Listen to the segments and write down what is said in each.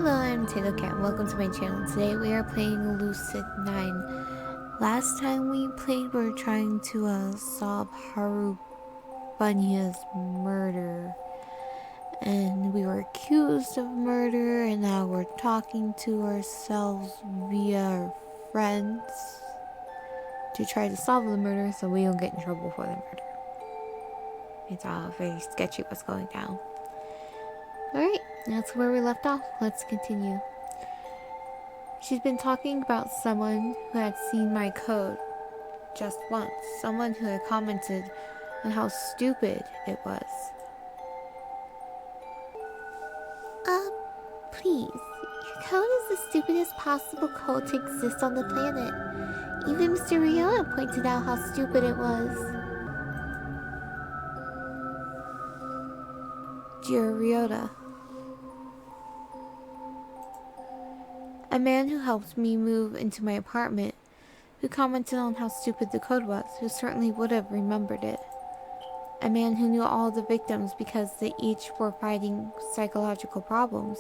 Hello, I'm tatocat and welcome to my channel. Today we are playing Lucid9. Last time we played, we were trying to solve Haru Bunya's murder. And we were accused of murder, and now we're talking to ourselves via our friends to try to solve the murder so we don't get in trouble for the murder. It's all very sketchy what's going down. Alright, that's where we left off. Let's continue. She's been talking about someone who had seen my code just once. Someone who had commented on how stupid it was. Please. Your code is the stupidest possible code to exist on the planet. Even Mr. Ryota pointed out how stupid it was. Dear Ryota. A man who helped me move into my apartment, who commented on how stupid the code was, who certainly would have remembered it. A man who knew all the victims because they each were fighting psychological problems,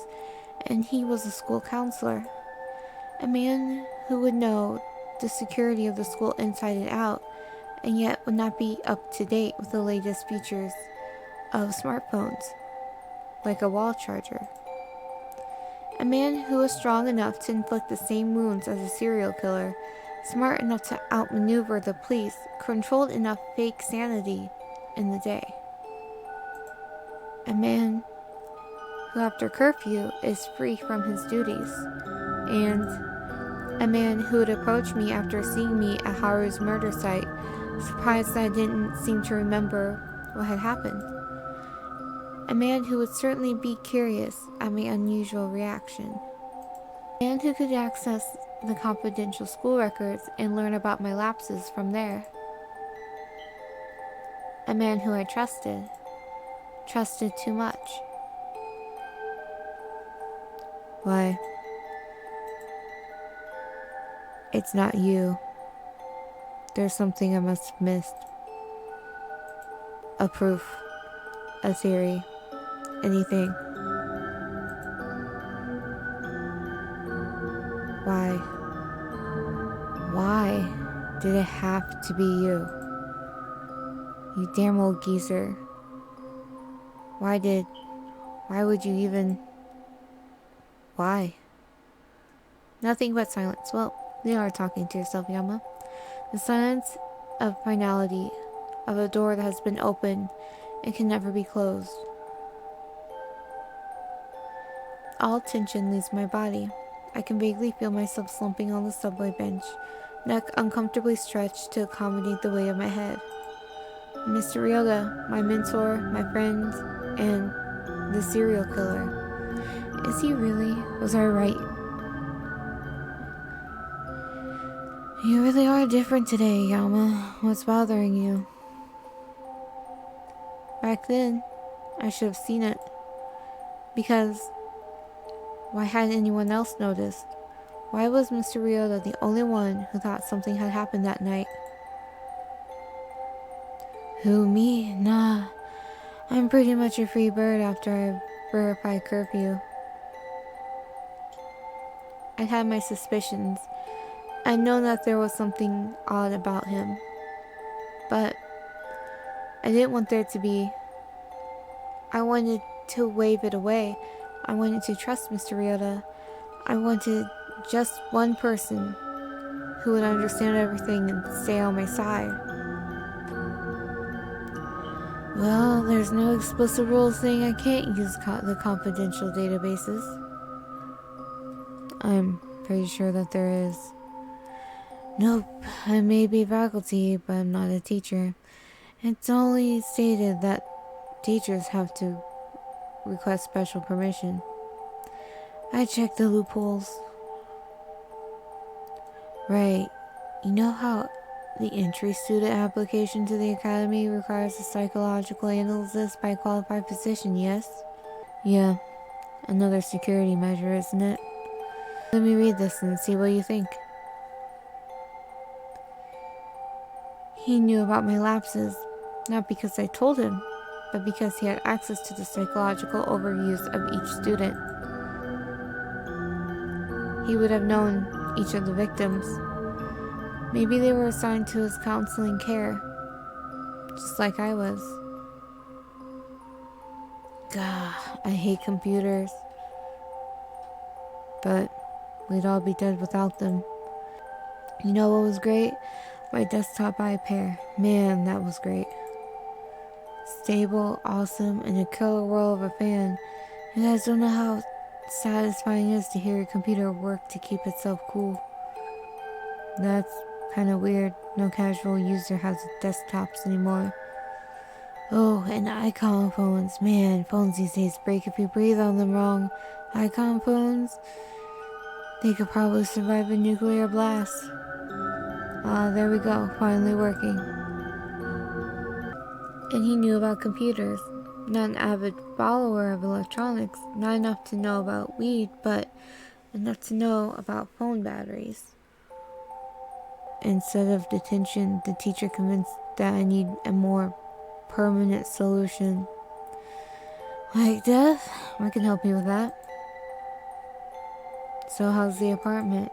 and he was a school counselor. A man who would know the security of the school inside and out, and yet would not be up to date with the latest features of smartphones, like a wall charger. A man who was strong enough to inflict the same wounds as a serial killer, smart enough to outmaneuver the police, controlled enough fake sanity in the day. A man who after curfew is free from his duties, and a man who would approach me after seeing me at Haru's murder site, surprised that I didn't seem to remember what had happened. A man who would certainly be curious at my unusual reaction. A man who could access the confidential school records and learn about my lapses from there. A man who I trusted too much. Why? It's not you. There's something I must have missed. A proof. A theory. Anything. Why? Why did it have to be you? You damn old geezer. Why would you even... Why? Nothing but silence. Well, you are talking to yourself, Yama. The silence of finality, of a door that has been opened and can never be closed. All tension leaves my body. I can vaguely feel myself slumping on the subway bench, neck uncomfortably stretched to accommodate the weight of my head. Mr. Ryota, my mentor, my friend, and the serial killer. Is he really? Was I right? You really are different today, Yama. What's bothering you? Back then, I should have seen it. Because why hadn't anyone else noticed? Why was Mr. Ryota the only one who thought something had happened that night? Who, me? Nah. I'm pretty much a free bird after I verified curfew. I had my suspicions. I'd known that there was something odd about him. But I didn't want there to be. I wanted to wave it away. I wanted to trust Mr. Ryota. I wanted just one person who would understand everything and stay on my side. Well, there's no explicit rule saying I can't use the confidential databases. I'm pretty sure that there is. Nope, I may be faculty, but I'm not a teacher. It's only stated that teachers have to request special permission. I checked the loopholes. Right. You know how the entry student application to the academy requires a psychological analysis by a qualified physician, yes? Yeah. Another security measure, isn't it? Let me read this and see what you think. He knew about my lapses, not because I told him, but because he had access to the psychological overviews of each student. he would have known each of the victims. Maybe they were assigned to his counseling care, just like I was. God, I hate computers. But we'd all be dead without them. You know what was great? My desktop iPair. Man, that was great. Stable, awesome, and a killer roll of a fan. You guys don't know how satisfying it is to hear your computer work to keep itself cool. That's kind of weird. No casual user has desktops anymore. Oh, and icon phones. Man, phones these days break if you breathe on them wrong. Icon phones? They could probably survive a nuclear blast. Ah, there we go, finally working. And he knew about computers. Not an avid follower of electronics, not enough to know about weed, but enough to know about phone batteries. Instead of detention, the teacher convinced that I need a more permanent solution. Like death? I can help you with that. So how's the apartment?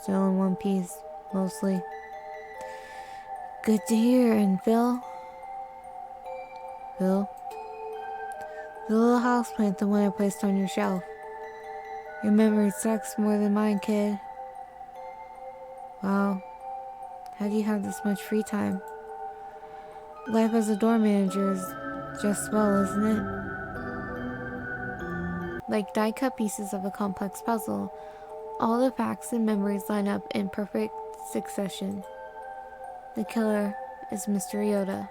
Still in one piece, mostly. Good to hear. And Phil? Phil? The little houseplant, the one I placed on your shelf. Your memory sucks more than mine, kid. Wow. How do you have this much free time? Life as a door manager is just swell, isn't it? Like die-cut pieces of a complex puzzle, all the facts and memories line up in perfect succession. The killer is Mr. Ryota.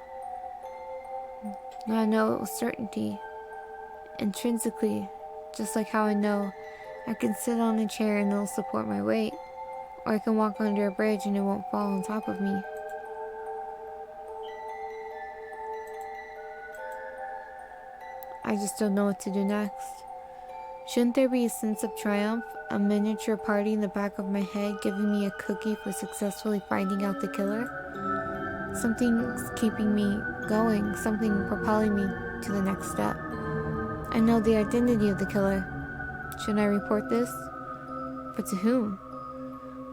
Now I know it with certainty, intrinsically, just like how I know I can sit on a chair and it'll support my weight, or I can walk under a bridge and it won't fall on top of me. I just don't know what to do next. Shouldn't there be a sense of triumph, a miniature party in the back of my head giving me a cookie for successfully finding out the killer? Something's keeping me going, something propelling me to the next step. I know the identity of the killer. Should I report this? But to whom?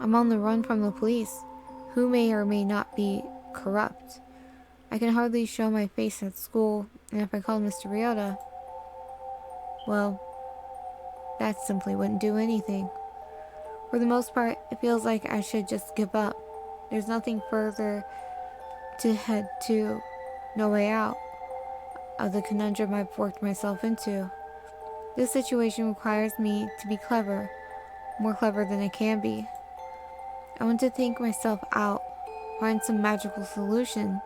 I'm on the run from the police, who may or may not be corrupt. I can hardly show my face at school, and if I called Mr. Ryota, well, that simply wouldn't do anything. For the most part, it feels like I should just give up. There's nothing further to head to, no way out of the conundrum I've worked myself into. This situation requires me to be clever, more clever than I can be. I want to think myself out, find some magical solution,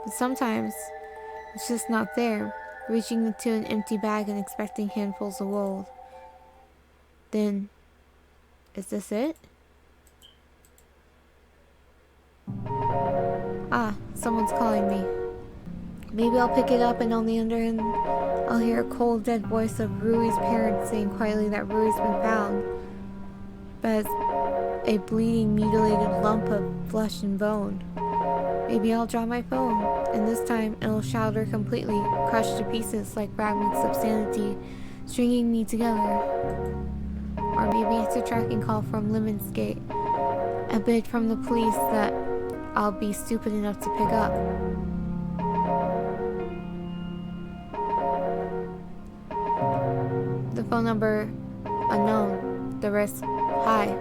but sometimes it's just not there, reaching into an empty bag and expecting handfuls of gold. Then, is this it? Ah, someone's calling me. Maybe I'll pick it up and on the other end, I'll hear a cold, dead voice of Rui's parents saying quietly that Rui's been found, but as a bleeding, mutilated lump of flesh and bone. Maybe I'll drop my phone, and this time it'll shatter completely, crushed to pieces like fragments of sanity, stringing me together. Or maybe it's a tracking call from Lemonsgate, a bid from the police that I'll be stupid enough to pick up. The phone number, unknown. The rest, hi.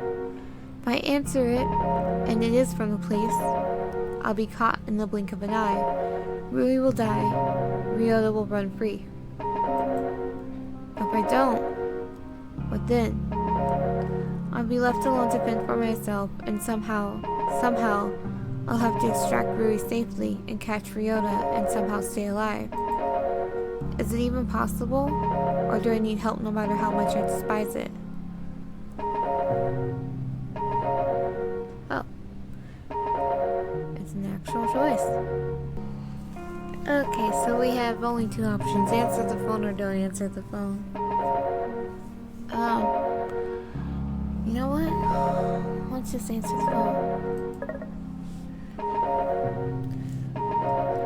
If I answer it, and it is from the police, I'll be caught in the blink of an eye. Rui will die. Ryota will run free. But if I don't, what then? I'll be left alone to fend for myself, and somehow, I'll have to extract Rui safely and catch Ryota and somehow stay alive. Is it even possible? Or do I need help no matter how much I despise it? Oh. It's an actual choice. Okay, so we have only two options. Answer the phone or don't answer the phone. You know what? Let's just answer the phone.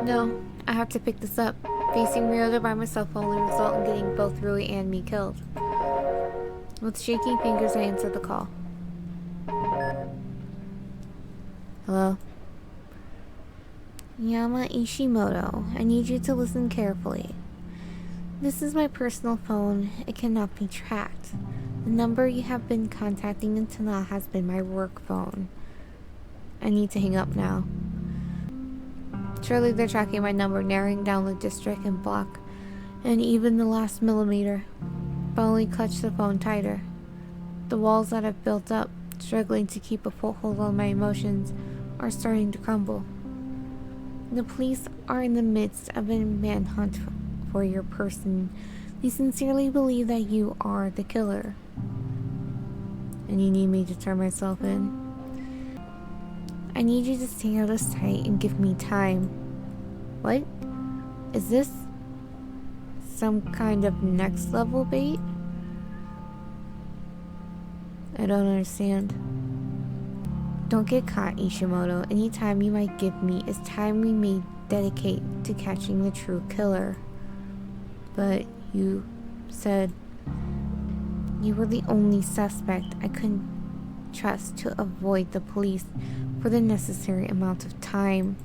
No, I have to pick this up. Facing Ryota by myself will only result in getting both Rui and me killed. With shaking fingers, I answered the call. Hello? Yama Ishimoto, I need you to listen carefully. This is my personal phone. It cannot be tracked. The number you have been contacting until now has been my work phone. I need to hang up now. Surely they're tracking my number, narrowing down the district and block, and even the last millimeter. But only clutch the phone tighter. The walls that have built up, struggling to keep a foothold on my emotions, are starting to crumble. The police are in the midst of a manhunt for your person. They sincerely believe that you are the killer. And you need me to turn myself in? I need you to stay out of sight and give me time. What? Is this some kind of next level bait? I don't understand. Don't get caught, Ishimoto. Any time you might give me is time we may dedicate to catching the true killer. But you said you were the only suspect I couldn't trust to avoid the police for the necessary amount of time.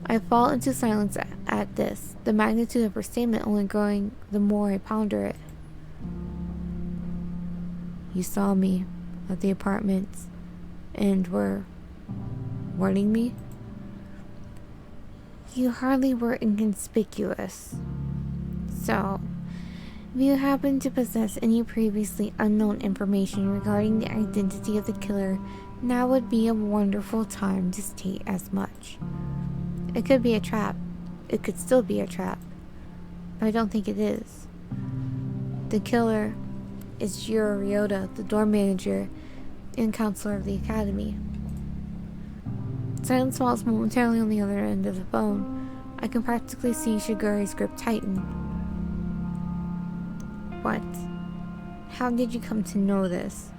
I fall into silence at this, the magnitude of her statement only growing the more I ponder it. You saw me at the apartments and were warning me? You hardly were inconspicuous. So, if you happen to possess any previously unknown information regarding the identity of the killer, now would be a wonderful time to state as much. It could be a trap. It could still be a trap. But I don't think it is. The killer is Jiro Ryota, the dorm manager and counselor of the academy. Silence falls momentarily on the other end of the phone. I can practically see Shigure's grip tighten. What? How did you come to know this?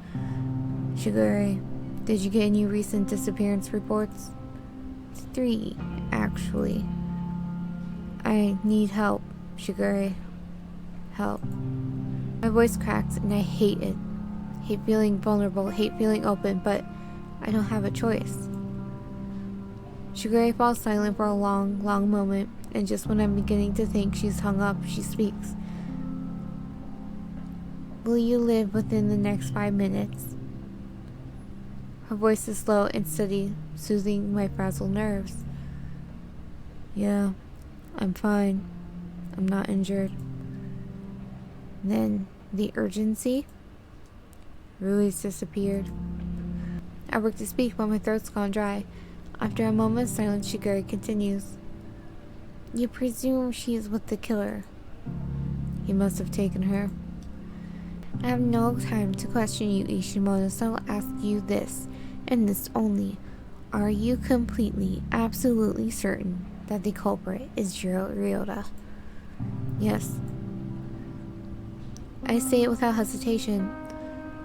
Shigure, did you get any recent disappearance reports? 3, actually. I need help, Shigure. Help. My voice cracks and I hate it. Hate feeling vulnerable, hate feeling open, but I don't have a choice. Shigure falls silent for a long, long moment, and just when I'm beginning to think she's hung up, she speaks. Will you live within the next 5 minutes? Her voice is slow and steady, soothing my frazzled nerves. Yeah, I'm fine. I'm not injured. Then, the urgency? Rui's disappeared. I work to speak, but my throat's gone dry. After a moment's silence, Shigure continues. You presume she is with the killer. He must have taken her. I have no time to question you, Ishimoto, so I'll ask you this, and this only. Are you completely, absolutely certain that the culprit is Jiro Ryota? Yes. I say it without hesitation.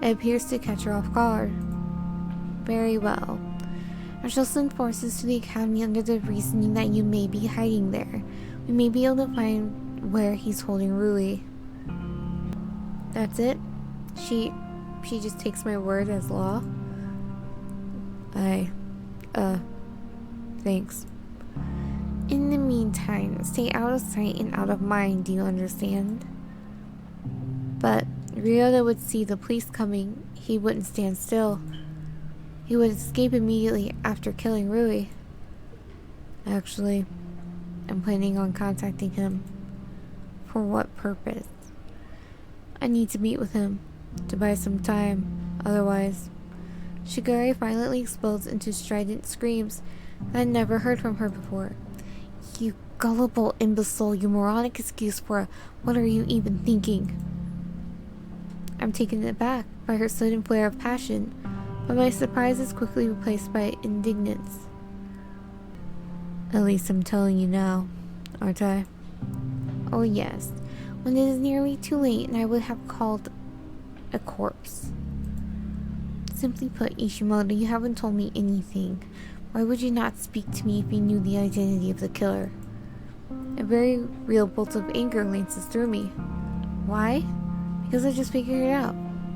It appears to catch her off guard. Very well. I shall send forces to the academy under the reasoning that you may be hiding there. We may be able to find where he's holding Rui. That's it? She just takes my word as law? Thanks. In the meantime, stay out of sight and out of mind, do you understand? But Ryota would see the police coming. He wouldn't stand still. He would escape immediately after killing Rui. Actually, I'm planning on contacting him. For what purpose? I need to meet with him, to buy some time. Otherwise, Shigure violently explodes into strident screams that I'd never heard from her before. You gullible imbecile, you moronic excuse for what are you even thinking? I'm taken aback by her sudden flare of passion, but my surprise is quickly replaced by indignance. At least I'm telling you now, aren't I? Oh yes, when it is nearly too late and I would have called a corpse. Simply put, Ishimoto, you haven't told me anything. Why would you not speak to me if you knew the identity of the killer? A very real bolt of anger lances through me. Why? Because I just figured it out.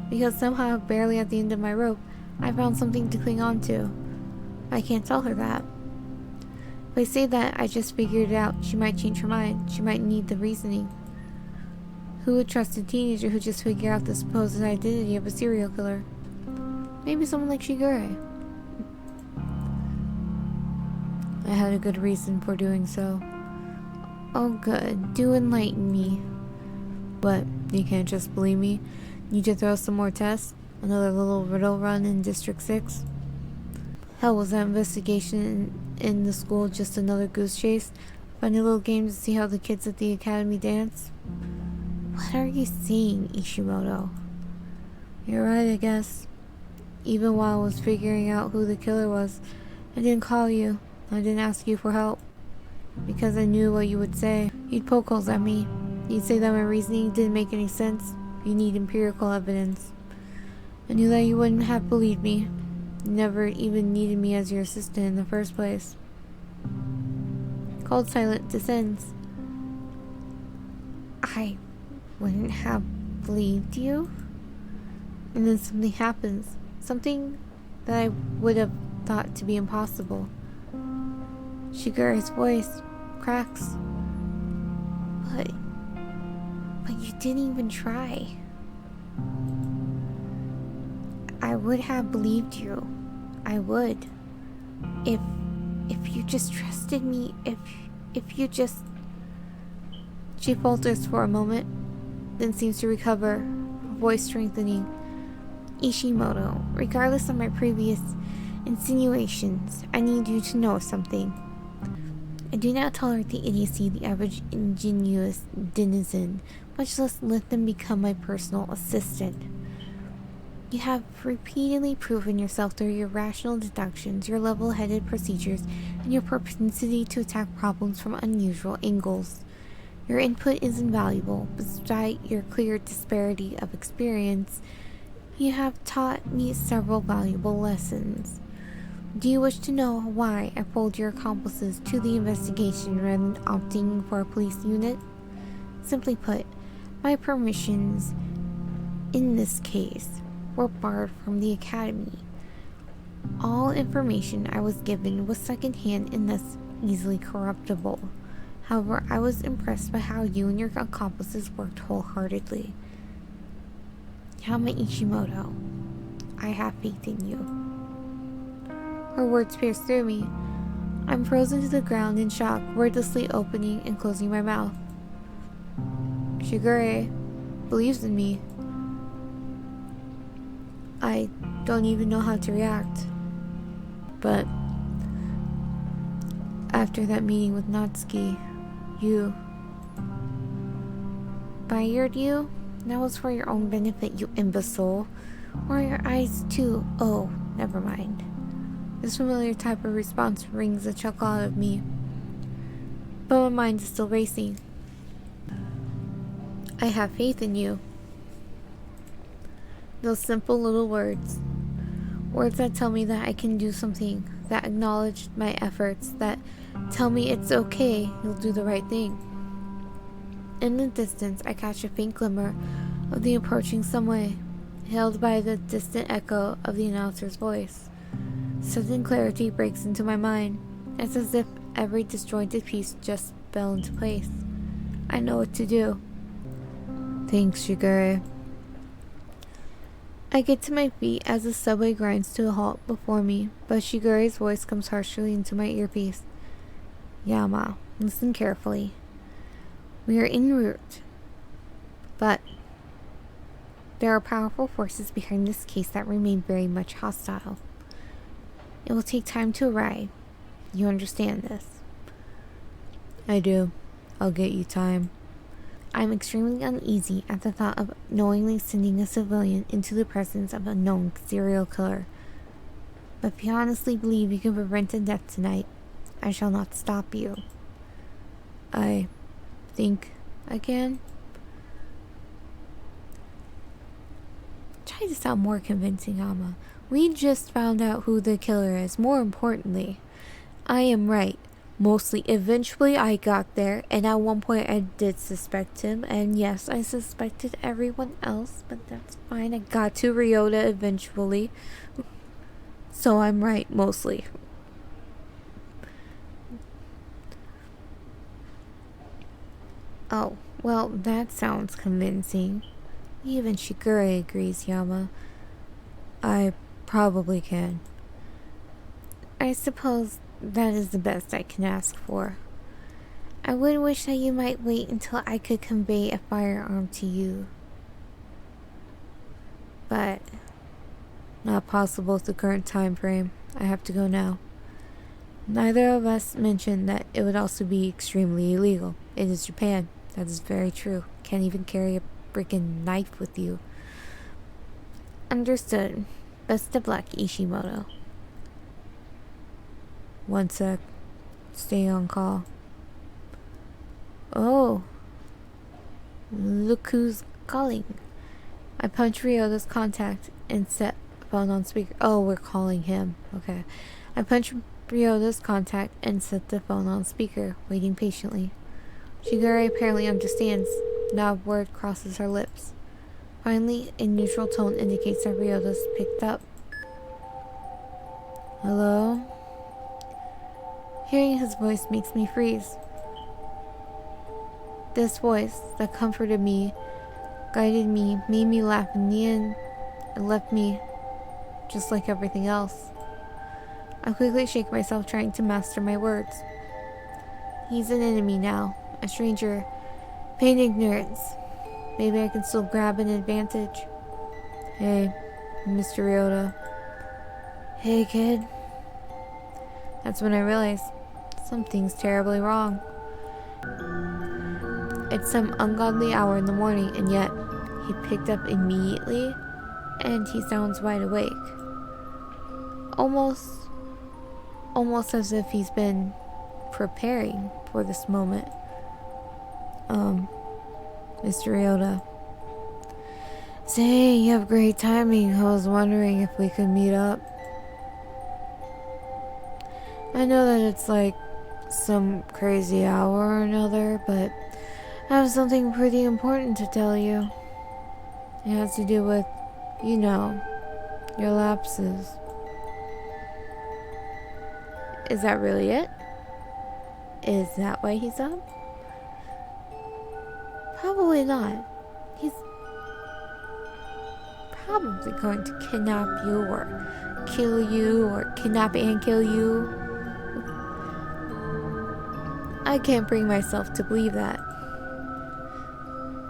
Because somehow, barely at the end of my rope, I found something to cling on to. I can't tell her that. If I say that I just figured it out, she might change her mind. She might need the reasoning. Who would trust a teenager who just figured out the supposed identity of a serial killer? Maybe someone like Shigure. I had a good reason for doing so. Oh good, do enlighten me. What, you can't just believe me? Need to throw some more tests? Another little riddle run in District 6? Hell, was that investigation in the school just another goose chase? Funny little game to see how the kids at the academy dance? What are you saying, Ishimoto? You're right, I guess. Even while I was figuring out who the killer was, I didn't call you. I didn't ask you for help. Because I knew what you would say. You'd poke holes at me. You'd say that my reasoning didn't make any sense. You need empirical evidence. I knew that you wouldn't have believed me. You never even needed me as your assistant in the first place. Cold silence descends. I wouldn't have believed you? And then something happens. Something that I would have thought to be impossible. Shigure's voice cracks. But you didn't even try. I would have believed you. I would. If you just trusted me, if you just... She falters for a moment, then seems to recover, her voice strengthening. Ishimoto, regardless of my previous insinuations, I need you to know something. I do not tolerate the idiocy of the average ingenuous denizen, much less let them become my personal assistant. You have repeatedly proven yourself through your rational deductions, your level-headed procedures, and your propensity to attack problems from unusual angles. Your input is invaluable, despite your clear disparity of experience. You have taught me several valuable lessons. Do you wish to know why I pulled your accomplices to the investigation rather than opting for a police unit? Simply put, my permissions in this case were barred from the academy. All information I was given was secondhand and thus easily corruptible. However, I was impressed by how you and your accomplices worked wholeheartedly. Yama Ishimoto, I have faith in you. Her words pierce through me. I'm frozen to the ground in shock, wordlessly opening and closing my mouth. Shigure believes in me. I don't even know how to react. But after that meeting with Natsuki, you fired you? That was for your own benefit, you imbecile. Or your eyes too? Oh, never mind. This familiar type of response rings a chuckle out of me. But my mind is still racing. I have faith in you. Those simple little words. Words that tell me that I can do something, that acknowledge my efforts, that tell me it's okay, you'll do the right thing. In the distance, I catch a faint glimmer of the approaching subway, hailed by the distant echo of the announcer's voice. Sudden clarity breaks into my mind. It's as if every disjointed piece just fell into place. I know what to do. Thanks, Shigure. I get to my feet as the subway grinds to a halt before me, but Shigure's voice comes harshly into my earpiece. Yama, listen carefully. We are en route, but there are powerful forces behind this case that remain very much hostile. It will take time to arrive. You understand this? I do. I'll get you time. I'm extremely uneasy at the thought of knowingly sending a civilian into the presence of a known serial killer. But if you honestly believe you can prevent a death tonight, I shall not stop you. I think I can. Try to sound more convincing, We just found out who the killer is. More importantly, I am right. Mostly, eventually I got there, and at one point I did suspect him, and yes, I suspected everyone else, but that's fine. I got to Ryota eventually. So I'm right, mostly. Oh, well, that sounds convincing. Even Shigure agrees, Yama. I probably can. I suppose that is the best I can ask for. I would wish that you might wait until I could convey a firearm to you. But not possible with the current time frame. I have to go now. Neither of us mentioned that it would also be extremely illegal. It is Japan. That is very true. Can't even carry a freaking knife with you. Understood. Best of luck, Ishimoto. One sec. Stay on call. Oh. Look who's calling. I punch Ryota's contact and set phone on speaker. Oh, we're calling him. Okay. I punch Ryota's contact and set the phone on speaker, waiting patiently. Shigure apparently understands. Not a word crosses her lips. Finally, a neutral tone indicates that Ryota's picked up. Hello? Hearing his voice makes me freeze. This voice that comforted me, guided me, made me laugh in the end, and left me just like everything else. I quickly shake myself, trying to master my words. He's an enemy now, a stranger, pain ignorance. Maybe I can still grab an advantage. Hey, Mr. Ryota. Hey, kid. That's when I realize something's terribly wrong. It's some ungodly hour in the morning, and yet he picked up immediately, and he sounds wide awake. Almost as if he's been preparing for this moment. Mr. Ryota. Say, you have great timing. I was wondering if we could meet up. I know that it's like some crazy hour or another, but I have something pretty important to tell you. It has to do with, you know, your lapses. Is that really it? Is that why he's up? Probably not. He's probably going to kidnap you or kill you or kidnap and kill you. I can't bring myself to believe that.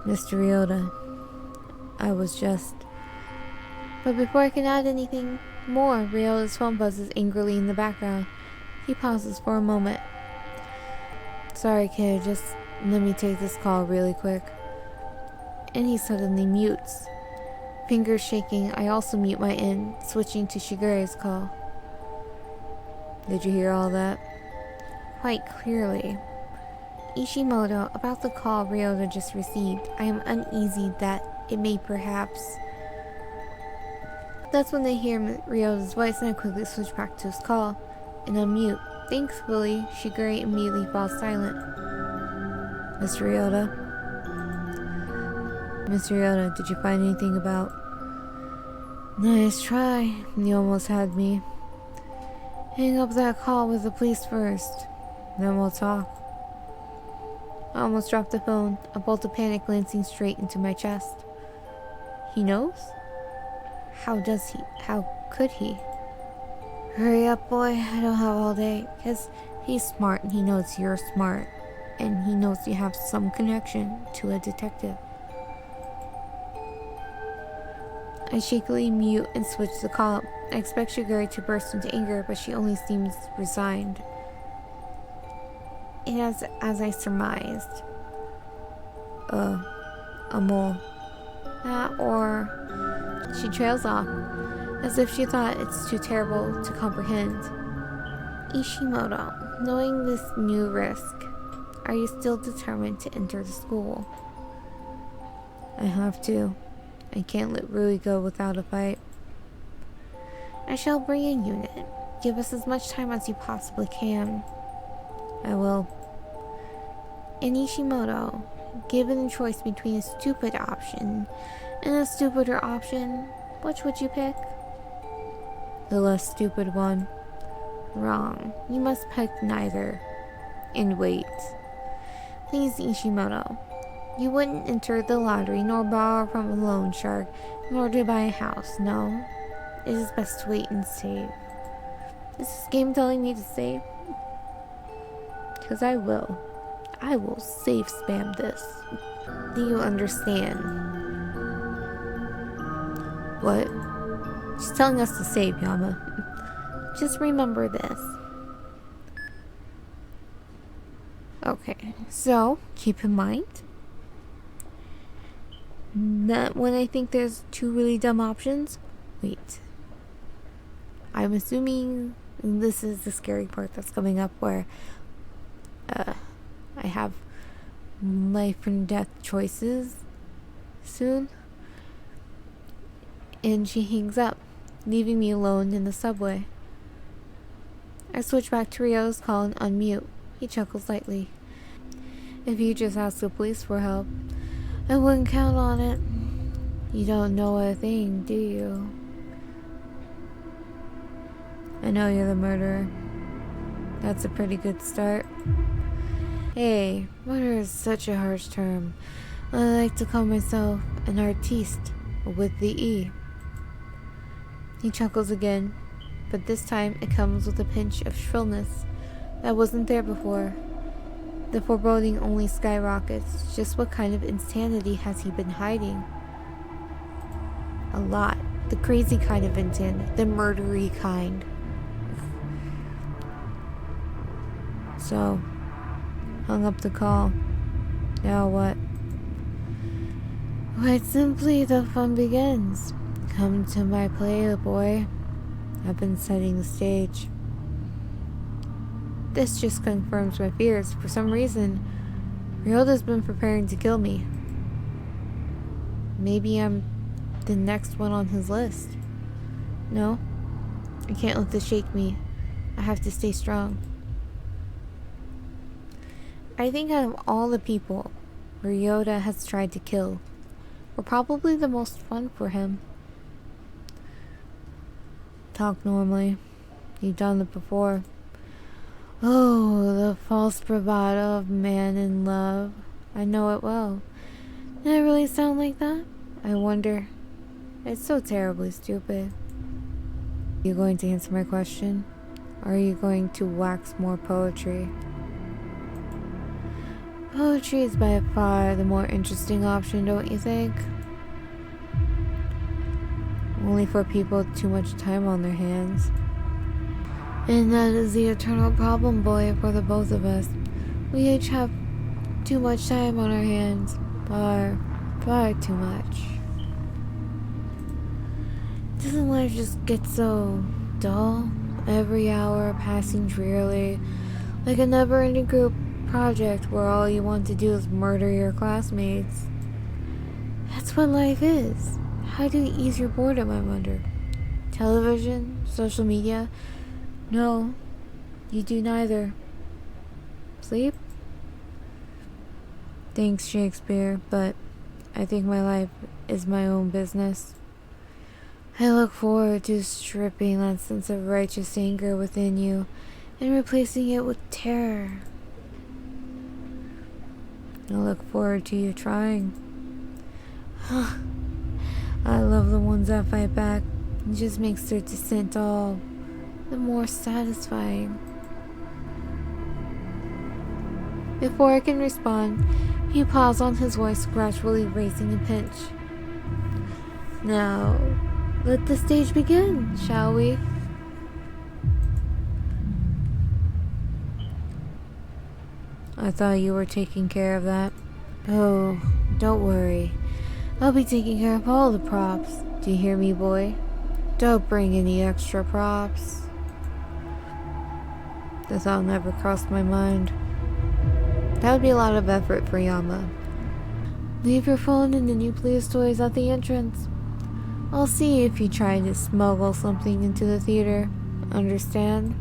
Mr. Ryota, I was just... But before I can add anything more, Ryota's phone buzzes angrily in the background. He pauses for a moment. Sorry, kid, just let me take this call really quick. And he suddenly mutes. Fingers shaking, I also mute my end, switching to Shigure's call. Did you hear all that? Quite clearly. Ishimoto, about the call Ryota just received, I am uneasy that it may perhaps... That's when they hear Ryota's voice, and I quickly switch back to his call and unmute. Thankfully, Shigure immediately falls silent. Mr. Ryota? Mr. Ryota, did you find anything about... Nice try. You almost had me. Hang up that call with the police first. Then we'll talk. I almost dropped the phone, a bolt of panic glancing straight into my chest. He knows? How does he? How could he? Hurry up, boy. I don't have all day. Because he's smart and he knows you're smart. And he knows you have some connection to a detective. I shakily mute and switch the call. I expect Shigure to burst into anger, but she only seems resigned. It is as I surmised. A mole. That or... She trails off, as if she thought it's too terrible to comprehend. Ishimoto, knowing this new risk, are you still determined to enter the school? I have to. I can't let Rui go without a fight. I shall bring a unit. Give us as much time as you possibly can. I will. And Ishimoto, given a choice between a stupid option and a stupider option, which would you pick? The less stupid one. Wrong. You must pick neither. And wait. Please, Ishimoto. You wouldn't enter the lottery nor borrow from a loan shark in order to buy a house, no? It is best to wait and save. Is this game telling me to save? Because I will. I will save spam this. Do you understand? What? She's telling us to save, Yama. Just remember this. Okay, so keep in mind that when I think there's two really dumb options, wait. I'm assuming this is the scary part that's coming up where I have life and death choices soon. And she hangs up, leaving me alone in the subway. I switch back to Ryo's call and unmute. He chuckles lightly. If you just ask the police for help, I wouldn't count on it. You don't know a thing, do you? I know you're the murderer. That's a pretty good start. Hey, murder is such a harsh term. I like to call myself an artiste with the E. He chuckles again, but this time it comes with a pinch of shrillness that wasn't there before. The foreboding only skyrockets. Just what kind of insanity has he been hiding? A lot. The crazy kind of insanity. The murdery kind. So, hung up the call. Now what? Quite simply, the fun begins. Come to my play, boy. I've been setting the stage. This just confirms my fears. For some reason, Ryoda's been preparing to kill me. Maybe I'm the next one on his list. No, I can't let this shake me. I have to stay strong. I think out of all the people Ryoda has tried to kill, we're probably the most fun for him. Talk normally. You've done it before. Oh, the false bravado of man in love. I know it well. Did I really sound like that? I wonder. It's so terribly stupid. Are you going to answer my question? Or are you going to wax more poetry? Poetry is by far the more interesting option, don't you think? Only for people with too much time on their hands. And that is the eternal problem, boy, for the both of us. We each have too much time on our hands. Far, far too much. Doesn't life just get so dull? Every hour passing drearily, like a never-ending group project where all you want to do is murder your classmates. That's what life is. How do you ease your boredom, I wonder? Television? Social media? No, you do neither. Sleep? Thanks, Shakespeare, but I think my life is my own business. I look forward to stripping that sense of righteous anger within you and replacing it with terror. I look forward to you trying. I love the ones that fight back. It just makes their descent all the more satisfying. Before I can respond, he paused on his voice, gradually raising a pinch. Now, let the stage begin, shall we? I thought you were taking care of that. Oh, don't worry. I'll be taking care of all the props. Do you hear me, boy? Don't bring any extra props. The thought never crossed my mind. That would be a lot of effort for Yama. Leave your phone and the new Please toys at the entrance. I'll see if you try to smuggle something into the theater. Understand?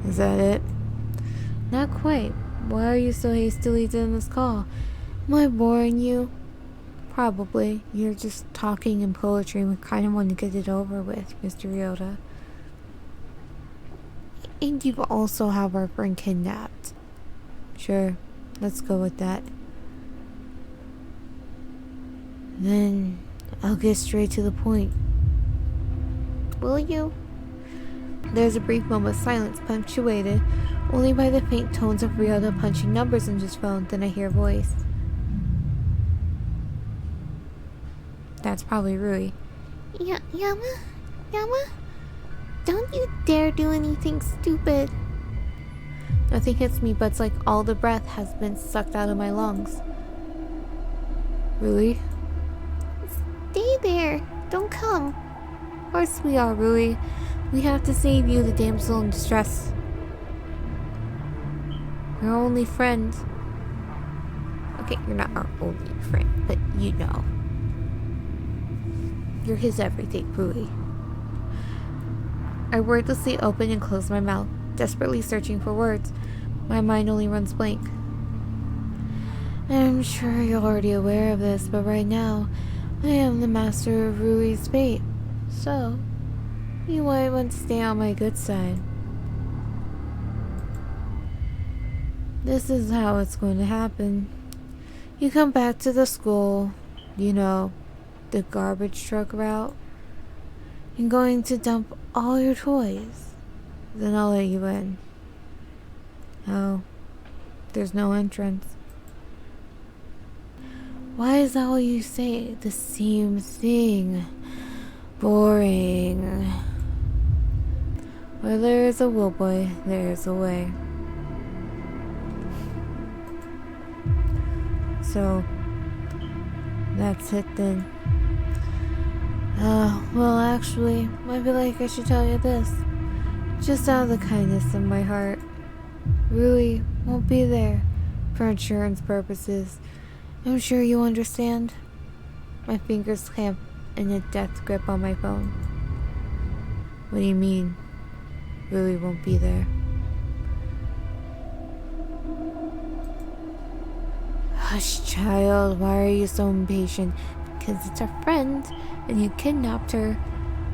Is that it? Not quite. Why are you so hastily doing this call? Am I boring you? Probably. You're just talking in poetry and we kind of want to get it over with, Mr. Ryota. And you also have our friend kidnapped. Sure, let's go with that. Then I'll get straight to the point. Will you? There's a brief moment of silence, punctuated only by the faint tones of Ryota punching numbers in his phone. Then I hear a voice. That's probably Rui. Yama? Don't you dare do anything stupid. Nothing hits me, but it's like all the breath has been sucked out of my lungs. Rui? Stay there. Don't come. Of course we are, Rui. We have to save you, the damsel in distress. Your only friend. Okay, you're not our only friend, but you know. You're his everything, Rui. I wordlessly open and close my mouth, desperately searching for words. My mind only runs blank. I'm sure you're already aware of this, but right now, I am the master of Rui's fate. So, you might want to stay on my good side. This is how it's going to happen. You come back to the school, you know, the garbage truck route. You're going to dump all your toys. Then I'll let you in. Oh, there's no entrance. Why is that all you say? The same thing. Boring. Where there is a will, boy, there is a way. So, that's it then. Well, actually, I feel like I should tell you this. Just out of the kindness of my heart. Rui won't be there for insurance purposes. I'm sure you understand. My fingers clamp in a death grip on my phone. What do you mean? Rui won't be there? Hush, child. Why are you so impatient? Because it's our friend, and you kidnapped her,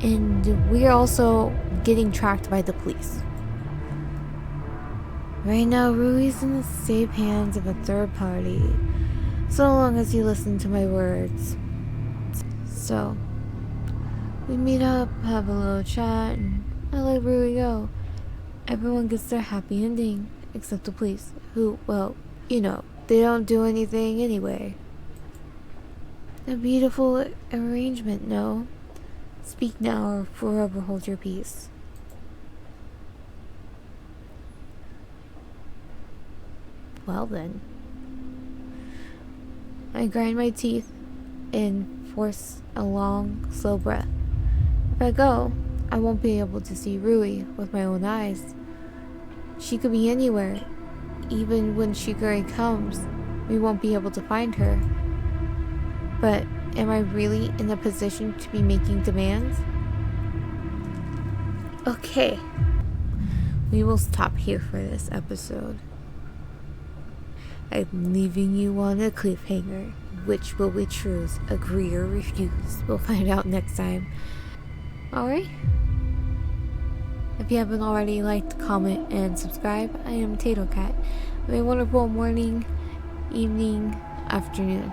and we're also getting tracked by the police. Right now, Rui's in the safe hands of a third party, so long as you listen to my words. So, we meet up, have a little chat, and I let Rui go. Everyone gets their happy ending, except the police, who, well, you know, they don't do anything anyway. A beautiful arrangement, no? Speak now or forever hold your peace. Well then. I grind my teeth and force a long, slow breath. If I go, I won't be able to see Rui with my own eyes. She could be anywhere. Even when Shigure comes, we won't be able to find her. But am I really in a position to be making demands? Okay. We will stop here for this episode. I'm leaving you on a cliffhanger. Which will we choose? Agree or refuse? We'll find out next time. Alright? If you haven't already, liked, comment, and subscribe, I am tatocat. Have a wonderful morning, evening, afternoon.